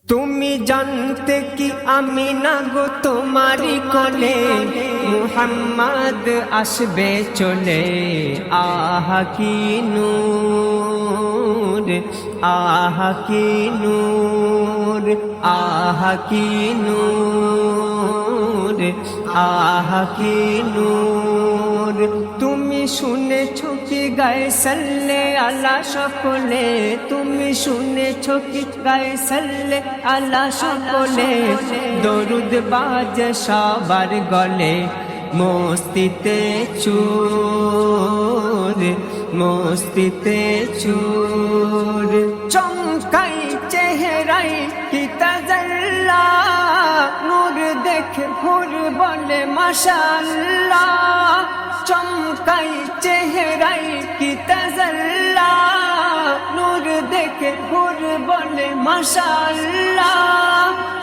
তুমি জানতে কি আমি না গো তোমারি কোলে মুহাম্মদ আসবে চলে। আহা কি নূর, আহা কি নূর, আহা কি নূর, আহা কি নূর। তুমি শুনেছো কি গায়ে সাল্লে আলা সকলে, তুমি শুনেছো কি গায়ে সাল্লে আলা সকলে। দরুদ বাজে সবার গলে, মস্তিতে চুর, মস্তিতে চুর। চমকাই চেহারাই কি তাজাল্লা, নূর দেখে হুর বলে মাশাআল্লাহ। চমকাই চেহারাই কি তাজাল্লা, নূর দেখে হুর বলে মাশাআল্লাহ।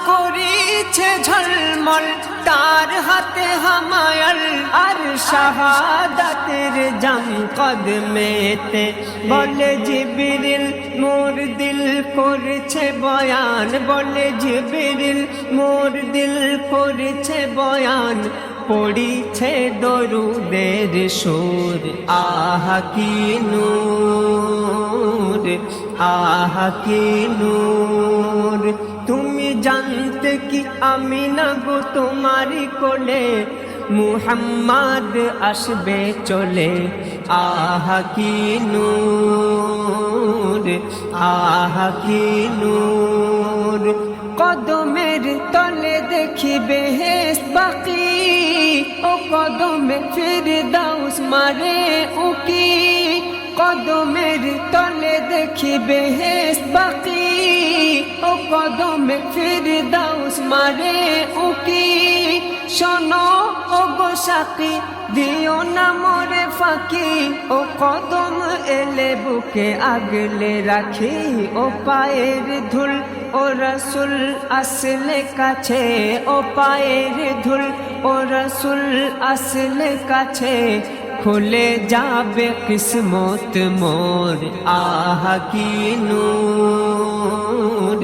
করিছে ঝলমল তার হাতে হামায়াল, আর শাহাদাতের জাম কদমেতে। বলে জিবরিল মোর দিল করেছে বয়ান, বলে জিবরিল মোর দিল করেছে বয়ান। পড়িছে দরুদের সুর, আহা কি নূর, আহা কি নূর। তুমি জানতে কি আমি না গো তোমারি কোলে মুহাম্মদ আসবে চলে। আহা কি নূর, আহা কি নূর। কদমের তলে দেখি বেহেশত বাকি, ও কদমে ফিরদাউস মারে উকি। কদমের তলে দেখি বেহেশত বাকি, ও কদমে ফিরদাউস মারে উকি। শোনো ও গো সাকি, দিও না মোরে ফাঁকি, ও কদম এলে বুকে আগলে রাখি। ও পায়ের ধুল ও রসুল আসলে কাছে, ও পায়ের ধুল ও রসুল আসলে কাছে। খুলে যাবে কিসমত মোর, আহা কি নূর,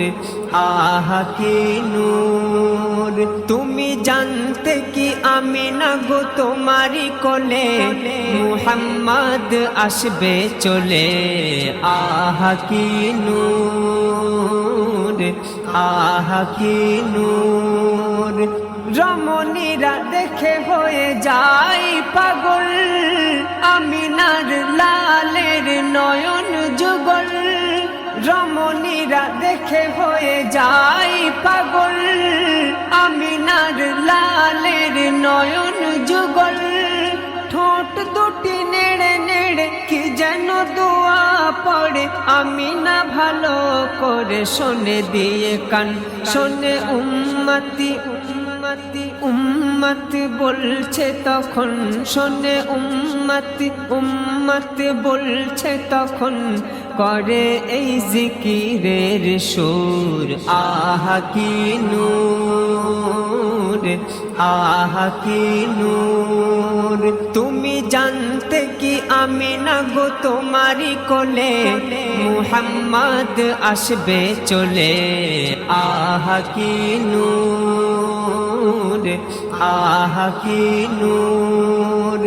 আহা কি নূর। তুমি জানতে কি আমি না গো তোমারি কোলে মুহাম্মদ আসবে চলে। আহা কি নূর, আহা কি নূর। রমণীরা দেখে হয়ে যায় পাগল, আমিনার লালের নয়ন যুগল। রমণীরা দেখে হয়ে যায় পাগল, আমিনার লালের নয়ন যুগল। ঠোঁট দুটি নেড়ে নেড়ে কি যেন দোয়া পড়ে, আমিনা ভালো করে শোনে দিয়ে কান। শোনে উম্মতি উম্মতি উম্মতি বলছে তখন, শোনে উম্মতি উম্মতি বলছে তখন। করে এই জিকিরের সুর, আহা কি নূর, আহা কি নূর। তুমি জানতে কি আমি না গো তোমারি কোলে মুহাম্মদ আসবে চলে। আহা কি নূর, আহা কি নূর।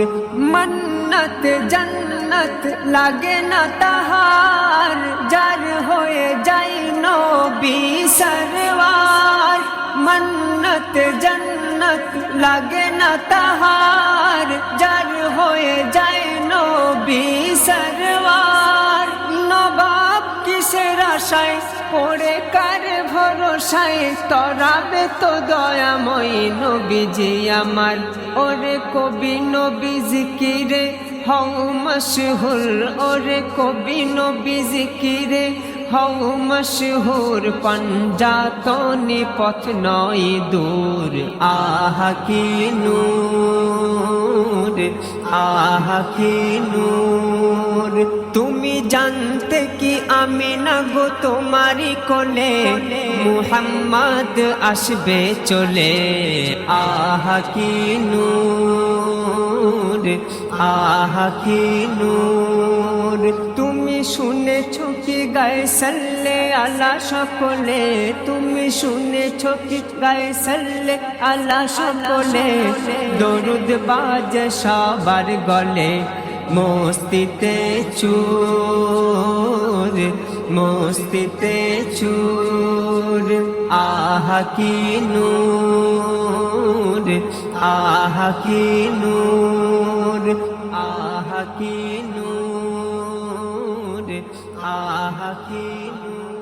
মন্নত জন্নত লাগে না তাহার, যার হয়ে যাই নবী সরওয়ার। মন্নত জন্নত লাগে না তাহার, যার হয়ে যায় নবী সরওয়ার। নবাব কিসের আশায় পড়ে কার ভরসায়, তরাবে তো দয়াময় নবীজি আমার। ওরে কবি নবী জিকিরে হও মশহুর, ওরে কবি নবী জিকিরে হও মশহুর। পঞ্জাতনি পথ নয় দূর, আহা কি নূর, আহা কি নূর। তুমি জানতে কি আমি না গো তোমারি কোলে মুহাম্মদ আসবে চলে। আহা কি নূর, আহা কি নূর। তুমি শুনেছ কি গায়ে সাল্লে আলা সকলে, তুমি শুনেছ কি গায়ে সাল্লে আলা সকলে, দরুদ বাজে সবার গলে, মস্তিতে চুর, মস্তিতে চুর। আহা কি নূর, আহা কি নূর, আহা কি নূর, আহা কি নূর।